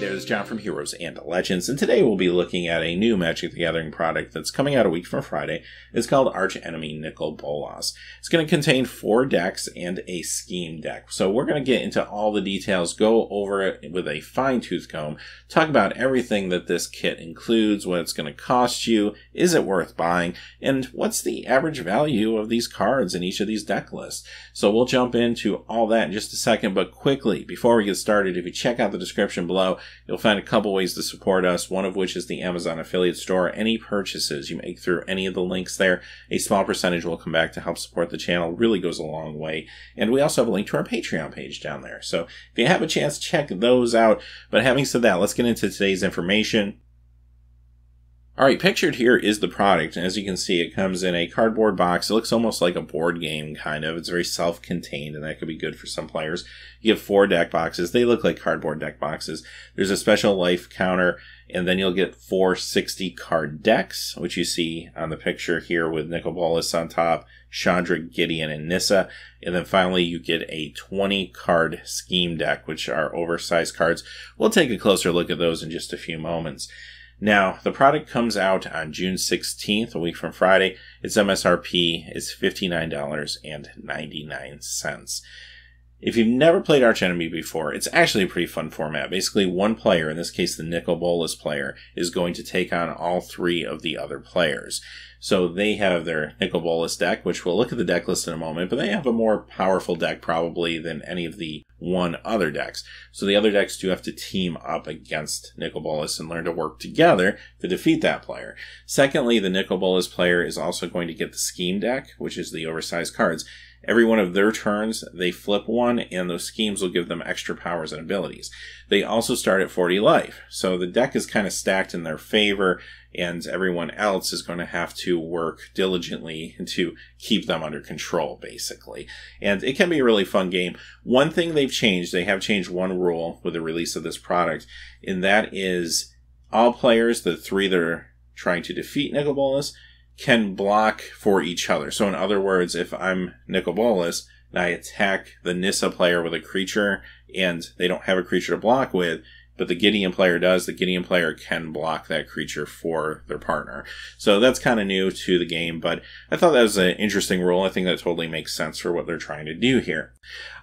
there, this is John from Heroes and Legends, and today we'll be looking at a new Magic the Gathering product that's coming out a week from Friday. It's called Archenemy Nicol Bolas. It's going to contain 4 decks and a scheme deck. So we're going to get into all the details, go over it with a fine-tooth comb, talk about everything that this kit includes, what it's going to cost you, is it worth buying, and what's the average value of these cards in each of these deck lists. So we'll jump into all that in just a second, but quickly, before we get started, if you check out the description below, you'll find a couple ways to support us, one of which is the Amazon affiliate store. Any purchases you make through any of the links there, a small percentage will come back to help support the channel. Really goes a long way. And we also have a link to our Patreon page down there. So if you have a chance, check those out. But having said that, let's get into today's information. Alright, pictured here is the product, and as you can see, it comes in a cardboard box. It looks almost like a board game, kind of. It's very self-contained, and that could be good for some players. You have 4 deck boxes. They look like cardboard deck boxes. There's a special life counter, and then you'll get 4 60-card decks, which you see on the picture here with Nicol Bolas on top, Chandra, Gideon, and Nissa. And then finally, you get a 20-card scheme deck, which are oversized cards. We'll take a closer look at those in just a few moments. Now, the product comes out on June 16th, a week from Friday. Its MSRP is $59.99. If you've never played Archenemy before, it's actually a pretty fun format. Basically, one player, in this case the Nicol Bolas player, is going to take on all 3 of the other players. So they have their Nicol Bolas deck, which we'll look at the deck list in a moment, but they have a more powerful deck probably than any of the other decks. So the other decks do have to team up against Nicol Bolas and learn to work together to defeat that player. Secondly, the Nicol Bolas player is also going to get the scheme deck, which is the oversized cards. Every one of their turns, they flip one, and those schemes will give them extra powers and abilities. They also start at 40 life, so the deck is kind of stacked in their favor, and everyone else is going to have to work diligently to keep them under control, basically. And it can be a really fun game. One thing they have changed one rule with the release of this product, and that is all players, the 3 that are trying to defeat Nicol Bolas, can block for each other. So in other words, if I'm Nicol Bolas and I attack the Nissa player with a creature and they don't have a creature to block with, but the Gideon player does, the Gideon player can block that creature for their partner. So that's kind of new to the game, but I thought that was an interesting rule. I think that totally makes sense for what they're trying to do here.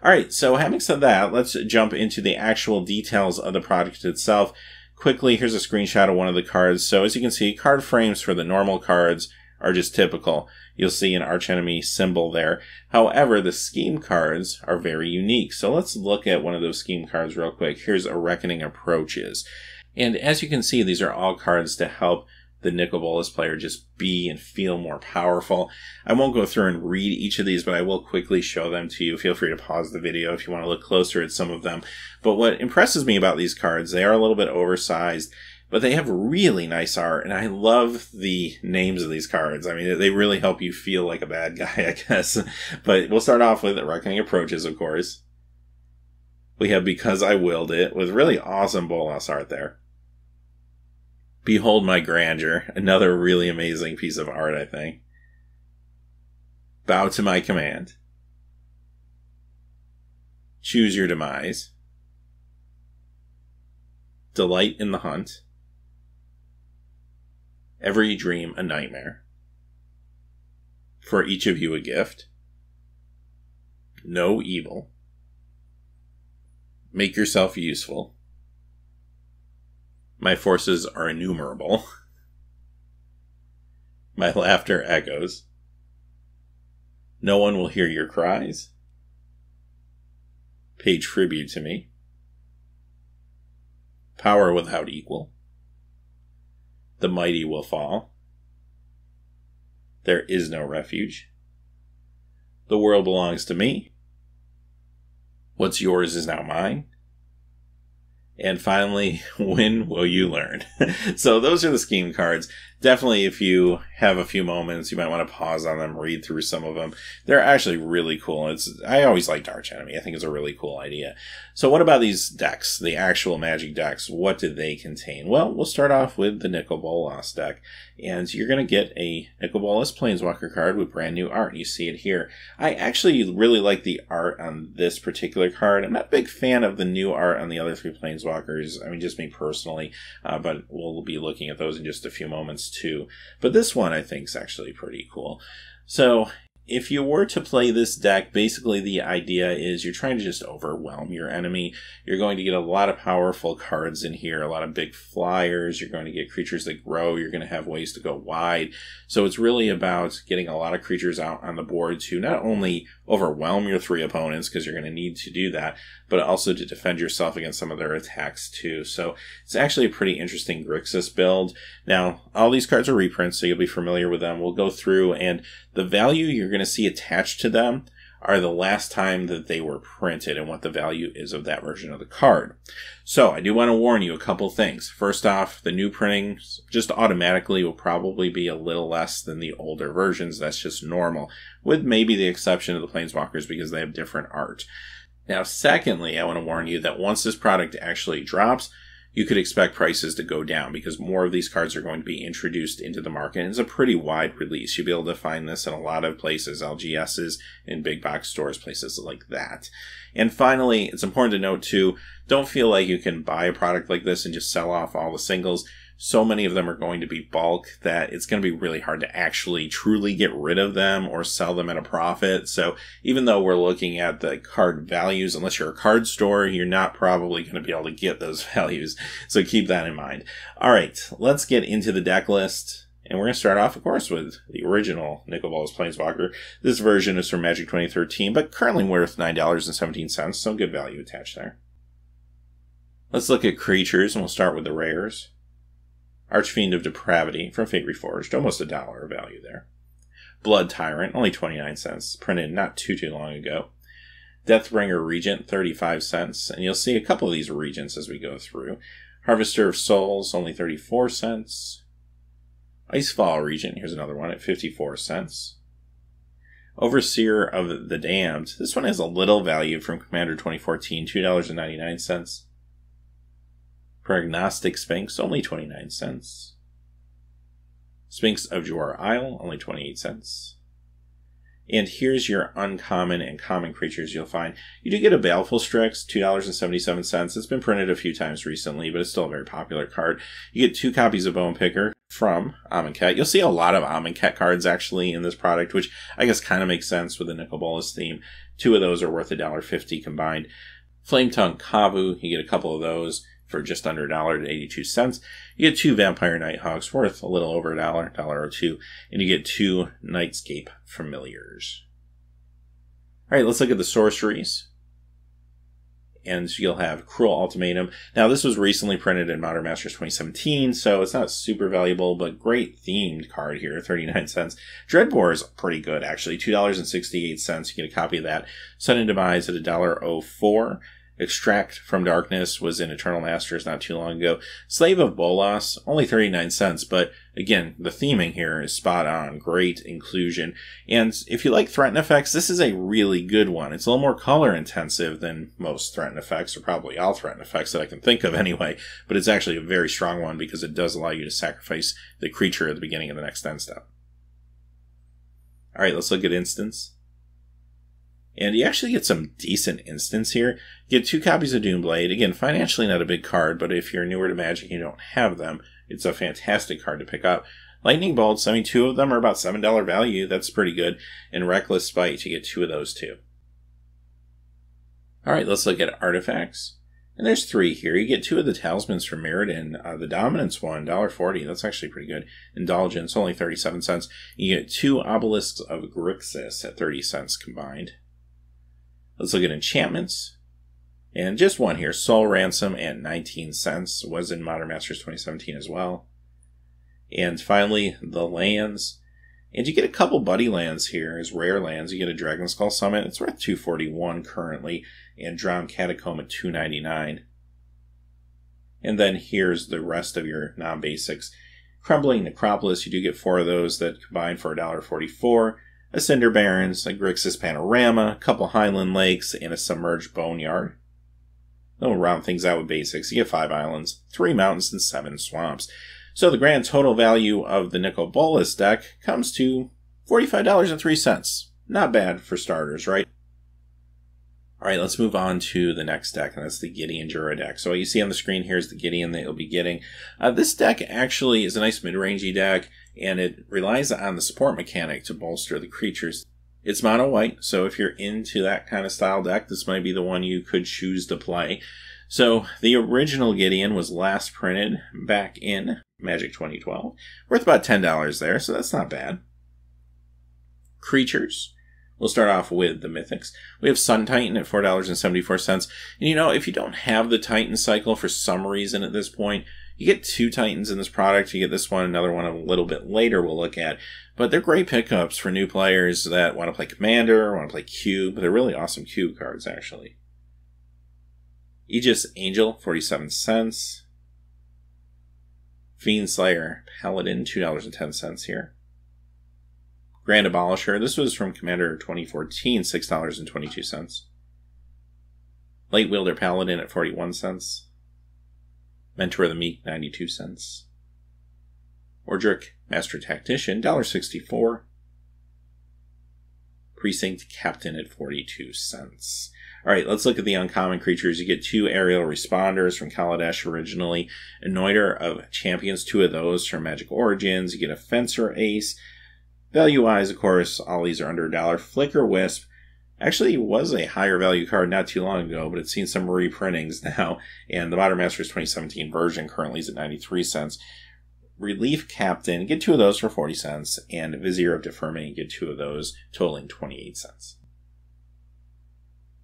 Alright, so having said that, let's jump into the actual details of the product itself. Quickly, here's a screenshot of one of the cards. So as you can see, card frames for the normal cards are just typical. You'll see an Archenemy symbol there. However, the scheme cards are very unique. So let's look at one of those scheme cards real quick. Here's A Reckoning Approaches. And as you can see, these are all cards to help the Nicol Bolas player just be and feel more powerful. I won't go through and read each of these, but I will quickly show them to you. Feel free to pause the video if you want to look closer at some of them. But what impresses me about these cards, they are a little bit oversized, but they have really nice art, and I love the names of these cards. I mean, they really help you feel like a bad guy, I guess. But we'll start off with Reckoning Approaches, of course. We have Because I Willed It, with really awesome Bolas art there. Behold My Grandeur, another really amazing piece of art, I think. Bow to My Command. Choose Your Demise. Delight in the Hunt. Every Dream a Nightmare. For Each of You a Gift. No Evil. Make Yourself Useful. My Forces Are Innumerable. My Laughter Echoes. No One Will Hear Your Cries. Pay Tribute to Me. Power Without Equal. The Mighty Will Fall. There Is No Refuge. The World Belongs to Me. What's Yours Is Now Mine. And finally, When Will You Learn? So those are the scheme cards. Definitely, if you have a few moments, you might want to pause on them, read through some of them. They're actually really cool. I always liked Archenemy. I think it's a really cool idea. So what about these decks, the actual Magic decks? What do they contain? Well, we'll start off with the Nicol Bolas deck. And you're going to get a Nicol Bolas Planeswalker card with brand new art. You see it here. I actually really like the art on this particular card. I'm not a big fan of the new art on the other 3 Planeswalkers. Planeswalkers. I mean, just me personally, but we'll be looking at those in just a few moments too. But this one I think is actually pretty cool. So if you were to play this deck, basically the idea is you're trying to just overwhelm your enemy. You're going to get a lot of powerful cards in here, a lot of big flyers. You're going to get creatures that grow. You're going to have ways to go wide. So it's really about getting a lot of creatures out on the board to not only overwhelm your 3 opponents, because you're going to need to do that, but also to defend yourself against some of their attacks too. So it's actually a pretty interesting Grixis build. Now, all these cards are reprints, so you'll be familiar with them. We'll go through, and the value you're going to see attached to them are the last time that they were printed and what the value is of that version of the card. So I do want to warn you a couple things. First off, the new printings just automatically will probably be a little less than the older versions. That's just normal, with maybe the exception of the Planeswalkers because they have different art. Now, secondly, I want to warn you that once this product actually drops, you could expect prices to go down because more of these cards are going to be introduced into the market. And it's a pretty wide release. You'll be able to find this in a lot of places, LGSs, in big box stores, places like that. And finally, it's important to note too, don't feel like you can buy a product like this and just sell off all the singles. So many of them are going to be bulk that it's going to be really hard to actually truly get rid of them or sell them at a profit. So even though we're looking at the card values, unless you're a card store, you're not probably going to be able to get those values. So keep that in mind. All right, let's get into the deck list. And we're going to start off, of course, with the original Nicol Bolas Planeswalker. This version is from Magic 2013, but currently worth $9.17, so good value attached there. Let's look at creatures, and we'll start with the rares. Archfiend of Depravity from Fate Reforged, almost $1 of value there. Blood Tyrant, only 29 cents, printed not too long ago. Deathbringer Regent, 35 cents, and you'll see a couple of these regents as we go through. Harvester of Souls, only 34 cents. Icefall Regent, here's another one at 54 cents. Overseer of the Damned, this one has a little value from Commander 2014, $2.99. Prognostic Sphinx, only 29 cents. Sphinx of Jor Isle, only 28 cents. And here's your uncommon and common creatures you'll find. You do get a Baleful Strix, $2.77. It's been printed a few times recently, but it's still a very popular card. You get 2 copies of Bone Picker from Amonkhet. You'll see a lot of Amonkhet cards actually in this product, which I guess kind of makes sense with the Nicol Bolas theme. 2 of those are worth $1.50 combined. Flametongue Kavu, you get a couple of those for just under $1 at 82 cents. You get 2 Vampire Nighthawks worth a little over $1, $1.02, and you get 2 Nightscape Familiars. Alright, let's look at the sorceries. And you'll have Cruel Ultimatum. Now, this was recently printed in Modern Masters 2017, so it's not super valuable, but great themed card here, 39 cents. Dreadbore is pretty good, actually, $2.68. You get a copy of that. Sudden Demise at $1.04. Extract from Darkness was in Eternal Masters not too long ago. Slave of Bolas, only 39 cents, but again, the theming here is spot on. Great inclusion. And if you like Threaten effects, this is a really good one. It's a little more color intensive than most Threaten effects, or probably all Threaten effects that I can think of anyway, but it's actually a very strong one because it does allow you to sacrifice the creature at the beginning of the next end step. Alright, let's look at instants. And you actually get some decent instants here. You get 2 copies of Doomblade. Again, financially not a big card, but if you're newer to Magic and you don't have them, it's a fantastic card to pick up. Lightning Bolts, I mean, 2 of them are about $7 value. That's pretty good. And Reckless Spite, you get 2 of those too. Alright, let's look at artifacts. And there's 3 here. You get 2 of the Talismans from Mirrodin. The Dominance one, $1.40. That's actually pretty good. Indulgence, only 37 cents. You get 2 Obelisks of Grixis at 30 cents combined. Let's look at enchantments. And just one here, Soul Ransom at 19 cents. Was in Modern Masters 2017 as well. And finally, the lands. And you get a couple buddy lands here as rare lands. You get a Dragon Skull Summit. It's worth $2.41 currently. And Drowned Catacomb at $2.99. And then here's the rest of your non-basics. Crumbling Necropolis, you do get 4 of those that combine for $1.44. A Cinder Barrens, a Grixis Panorama, a couple Highland Lakes, and a Submerged Boneyard. We'll round things out with basics. You get 5 islands, 3 mountains, and 7 swamps. So the grand total value of the Nicol Bolas deck comes to $45.03. Not bad for starters, right? Alright, let's move on to the next deck, and that's the Gideon Jura deck. So what you see on the screen here is the Gideon that you'll be getting. This deck actually is a nice mid-rangey deck, and it relies on the support mechanic to bolster the creatures. It's mono white, so if you're into that kind of style deck, this might be the one you could choose to play. So the original Gideon was last printed back in Magic 2012. Worth about $10 there, so that's not bad. Creatures. We'll start off with the Mythics. We have Sun Titan at $4.74. And you know, if you don't have the Titan cycle for some reason at this point, you get 2 Titans in this product. You get this one, another one a little bit later we'll look at. But they're great pickups for new players that want to play Commander, want to play Cube. They're really awesome Cube cards, actually. Aegis Angel, 47 cents. Fiend Slayer Paladin, $2.10 here. Grand Abolisher, this was from Commander 2014, $6.22. Light Wielder Paladin at 41 cents. Mentor of the Meek, 92 cents. Ordric Master Tactician, $1.64. Precinct Captain at 42 cents. Alright, let's look at the uncommon creatures. You get 2 Aerial Responders from Kaladesh originally. Anointer of Champions, 2 of those from Magic Origins. You get a Fencer Ace. Value-wise, of course, all these are under $1. Flicker Wisp actually was a higher value card not too long ago, but it's seen some reprintings now, and the Modern Masters 2017 version currently is at 93 cents. Relief Captain, get 2 of those for 40 cents, and Vizier of Deferment, get 2 of those, totaling 28 cents.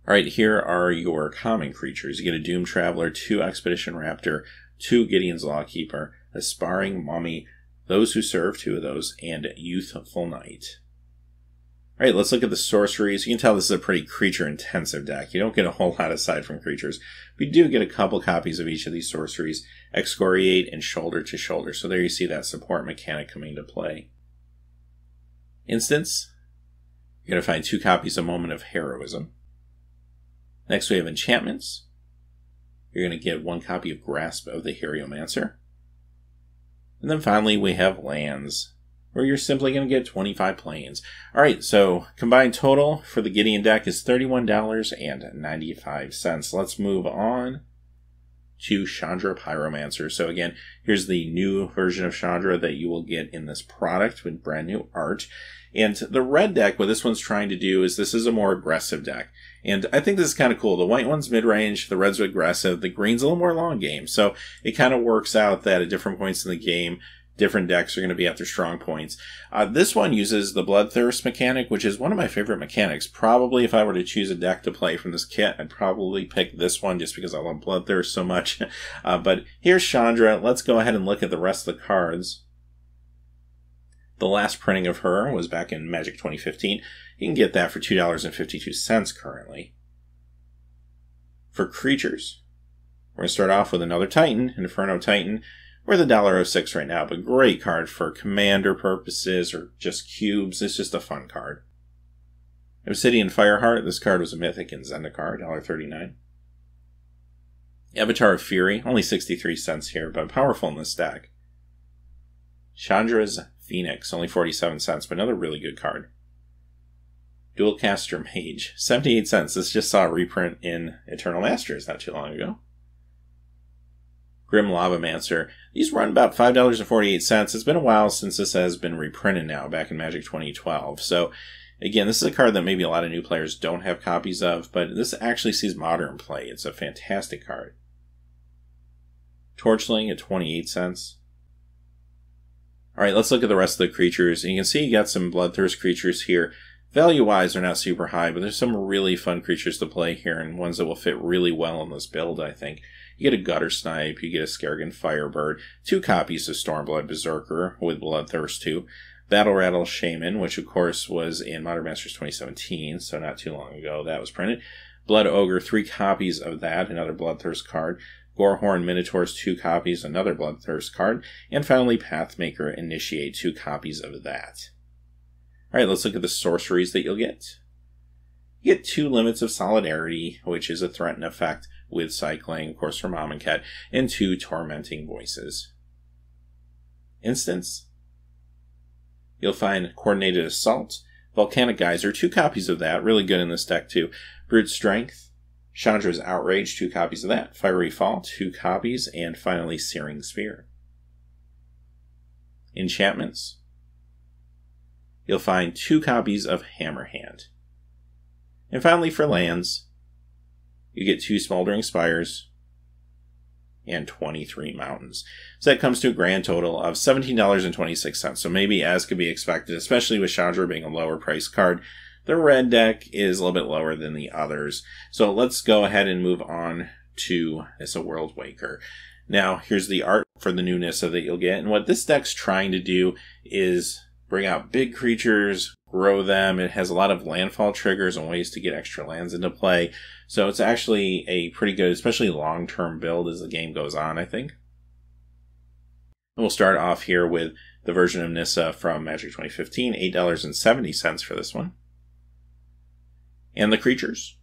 Alright, here are your common creatures. You get a Doom Traveler, 2 Expedition Raptor, 2 Gideon's Lawkeeper, Aspiring Mummy, Those Who Serve, 2 of those, and Youthful Knight. Alright, let's look at the sorceries. You can tell this is a pretty creature-intensive deck. You don't get a whole lot aside from creatures. But you do get a couple copies of each of these sorceries. Excoriate and Shoulder to Shoulder. So there you see that support mechanic coming into play. Instants. You're going to find 2 copies of Moment of Heroism. Next we have Enchantments. You're going to get 1 copy of Grasp of the Heliomancer. And then finally we have lands, where you're simply going to get 25 planes. Alright, so combined total for the Gideon deck is $31.95. Let's move on to Chandra Pyromaster. So again, here's the new version of Chandra that you will get in this product with brand new art. And the red deck, what this one's trying to do is this is a more aggressive deck. And I think this is kind of cool. The white one's mid-range, the red's aggressive, the green's a little more long game. So it kind of works out that at different points in the game, different decks are going to be at their strong points. This one uses the Bloodthirst mechanic, which is one of my favorite mechanics. Probably if I were to choose a deck to play from this kit, I'd probably pick this one just because I love Bloodthirst so much. But here's Chandra. Let's go ahead and look at the rest of the cards. The last printing of her was back in Magic 2015. You can get that for $2.52 currently. For creatures, we're going to start off with another Titan, Inferno Titan. We're the $1.06 right now, but great card for commander purposes or just cubes. It's just a fun card. Obsidian Fireheart, this card was a Mythic and Zendikar, $1.39. Avatar of Fury, only 63 cents here, but powerful in this deck. Chandra's Phoenix, only 47 cents, but another really good card. Dualcaster Mage, 78 cents. This just saw a reprint in Eternal Masters not too long ago. Grim Lavamancer. These run about $5.48. It's been a while since this has been reprinted now, back in Magic 2012. So, again, this is a card that maybe a lot of new players don't have copies of, but this actually sees modern play. It's a fantastic card. Torchling at 28 cents. Alright, let's look at the rest of the creatures. And you can see you got some Bloodthirst creatures here. Value-wise, they're not super high, but there's some really fun creatures to play here, and ones that will fit really well in this build, I think. You get a Gutter Snipe, you get a Skerrigan Firebird, 2 copies of Stormblood Berserker with Bloodthirst 2, Battle Rattle Shaman, which of course was in Modern Masters 2017, so not too long ago that was printed. Blood Ogre, 3 copies of that, another Bloodthirst card. Gorehorn Minotaurs, 2 copies, another Bloodthirst card. And finally, Pathmaker Initiate, 2 copies of that. Alright, let's look at the sorceries that you'll get. You get 2 Limits of Solidarity, which is a threaten effect with cycling, of course, from Amonkhet, and 2 Tormenting Voices. Instants. You'll find Coordinated Assault, Volcanic Geyser, 2 copies of that, really good in this deck too. Brute Strength, Chandra's Outrage, 2 copies of that. Fiery Fall, 2 copies. And finally, Searing Spear. Enchantments. You'll find 2 copies of Hammerhand. And finally, for lands, you get 2 Smoldering Spires and 23 Mountains. So that comes to a grand total of $17.26. So maybe as could be expected, especially with Chandra being a lower price card, the red deck is a little bit lower than the others. So let's go ahead and move on to Nissa Worldwaker. Now, here's the art for the new Nissa that you'll get. And what this deck's trying to do is bring out big creatures, grow them. It has a lot of landfall triggers and ways to get extra lands into play. So it's actually a pretty good, especially long-term build as the game goes on, I think. We'll start off here with the version of Nissa from Magic 2015, $8.70 for this one. And the creatures.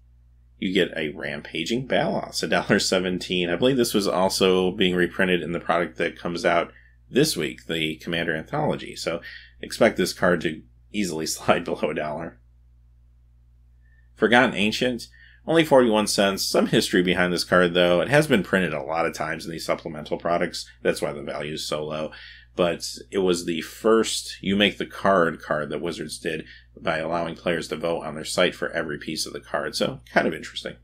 You get a Rampaging Balos, $1.17. I believe this was also being reprinted in the product that comes out this week, the Commander Anthology. So expect this card to easily slide below $1. Forgotten Ancient, only 41 cents. Some history behind this card, though. It has been printed a lot of times in these supplemental products. That's why the value is so low. But it was the first You Make the card that Wizards did by allowing players to vote on their site for every piece of the card. So, kind of interesting.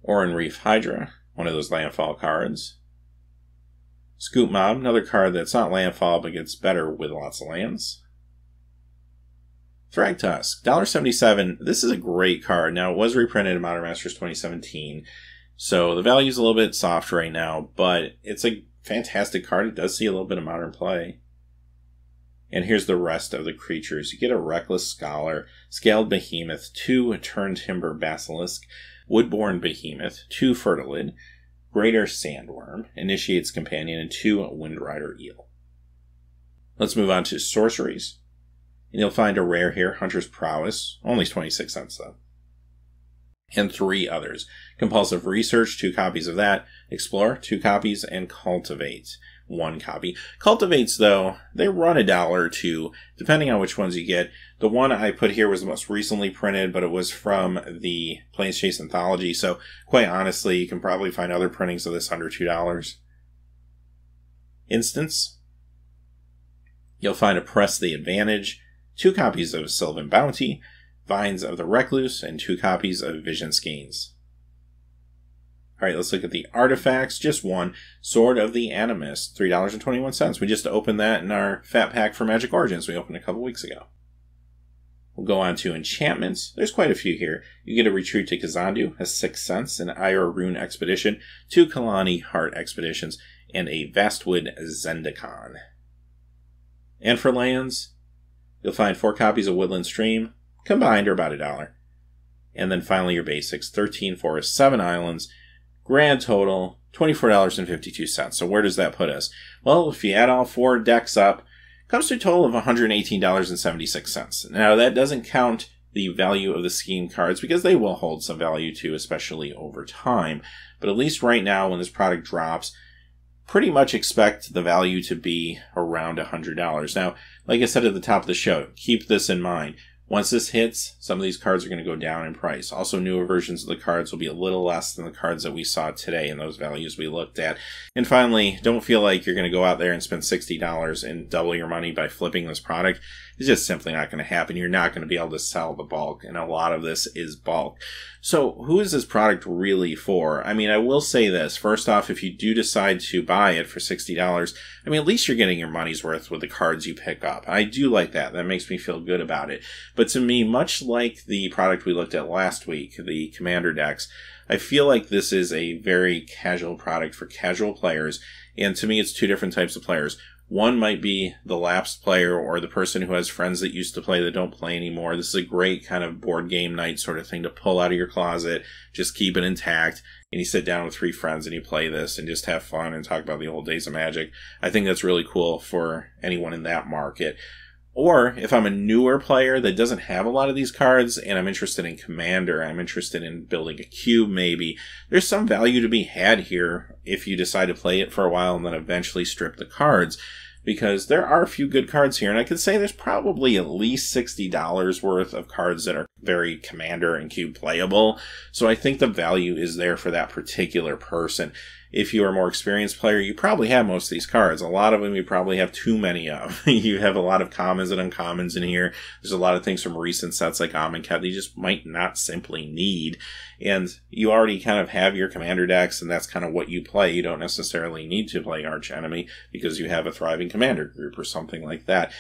Oran Reef Hydra, one of those landfall cards. Scoop Mob, another card that's not landfall but gets better with lots of lands. Thragtusk, $1.77. This is a great card. Now, it was reprinted in Modern Masters 2017, so the value is a little bit soft right now, but it's a fantastic card. It does see a little bit of modern play. And here's the rest of the creatures. You get a Reckless Scholar, Scaled Behemoth, 2 Turn Timber Basilisk, Woodborne Behemoth, 2 Fertilid, Greater Sandworm, Initiate's Companion, and 2 Windrider Eel. Let's move on to Sorceries. And you'll find a rare here, Hunter's Prowess, only 26 cents though. And 3 others. Compulsive Research, 2 copies of that. Explore, 2 copies. And Cultivate, 1 copy. Cultivates, though, they run $1 or $2, depending on which ones you get. The one I put here was the most recently printed, but it was from the Planechase Anthology, so quite honestly, you can probably find other printings of this under $2. Instance. You'll find a Press the Advantage, 2 copies of Sylvan Bounty, Vines of the Recluse, and 2 copies of Vision Skeins. Alright, let's look at the artifacts. Just one. Sword of the Animist, $3.21. We just opened that in our Fat Pack for Magic Origins we opened a couple weeks ago. We'll go on to enchantments. There's quite a few here. You get a Retreat to Kazandu, has 6 cents, an Ira Rune Expedition, 2 Kalani Heart Expeditions, and a Vastwood Zendikon. And for lands, you'll find 4 copies of Woodland Stream, combined are about $1. And then finally your basics, 13 forests, 7 islands, grand total, $24.52. So where does that put us? Well, if you add all 4 decks up, it comes to a total of $118.76. Now, that doesn't count the value of the scheme cards, because they will hold some value too, especially over time. But at least right now, when this product drops, pretty much expect the value to be around $100. Now, like I said at the top of the show, keep this in mind. Once this hits, some of these cards are going to go down in price. Also, newer versions of the cards will be a little less than the cards that we saw today and those values we looked at. And finally, don't feel like you're going to go out there and spend $60 and double your money by flipping this product. It's just simply not going to happen. You're not going to be able to sell the bulk, and a lot of this is bulk. So who is this product really for? I mean, I will say this. First off, if you do decide to buy it for $60, I mean, at least you're getting your money's worth with the cards you pick up. I do like that. That makes me feel good about it. But to me, much like the product we looked at last week, the Commander decks, I feel like this is a very casual product for casual players. And to me, it's 2 different types of players. One might be the lapsed player or the person who has friends that used to play that don't play anymore. This is a great kind of board game night sort of thing to pull out of your closet, just keep it intact, and you sit down with 3 friends and you play this and just have fun and talk about the old days of Magic. I think that's really cool for anyone in that market. Or if I'm a newer player that doesn't have a lot of these cards and I'm interested in Commander, I'm interested in building a cube maybe, there's some value to be had here if you decide to play it for a while and then eventually strip the cards. Because there are a few good cards here, and I could say there's probably at least $60 worth of cards that are very commander and cube playable. So I think the value is there for that particular person. If you are a more experienced player, you probably have most of these cards. A lot of them you probably have too many of. You have a lot of commons and uncommons in here. There's a lot of things from recent sets like Amonkhet that you just might not simply need. And you already kind of have your commander decks, and that's kind of what you play. You don't necessarily need to play Archenemy because you have a thriving commander group or something like that.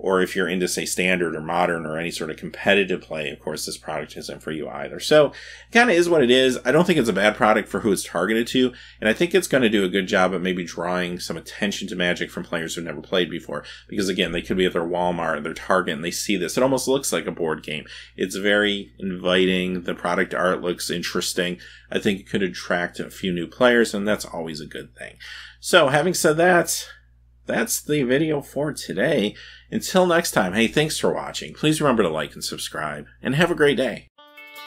Or if you're into, say, standard or modern or any sort of competitive play, of course, this product isn't for you either. So it kind of is what it is. I don't think it's a bad product for who it's targeted to, and I think it's going to do a good job at maybe drawing some attention to Magic from players who've never played before. Because, again, they could be at their Walmart or their Target, and they see this. It almost looks like a board game. It's very inviting. The product art looks interesting. I think it could attract a few new players, and that's always a good thing. So, having said that, that's the video for today. Until next time, hey, thanks for watching. Please remember to like and subscribe, and have a great day.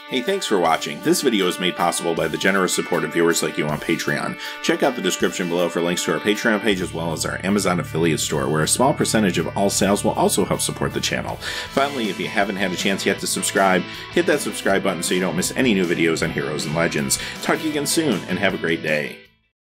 Hey, thanks for watching. This video is made possible by the generous support of viewers like you on Patreon. Check out the description below for links to our Patreon page as well as our Amazon affiliate store, where a small percentage of all sales will also help support the channel. Finally, if you haven't had a chance yet to subscribe, hit that subscribe button so you don't miss any new videos on Heroes and Legends. Talk to you again soon, and have a great day.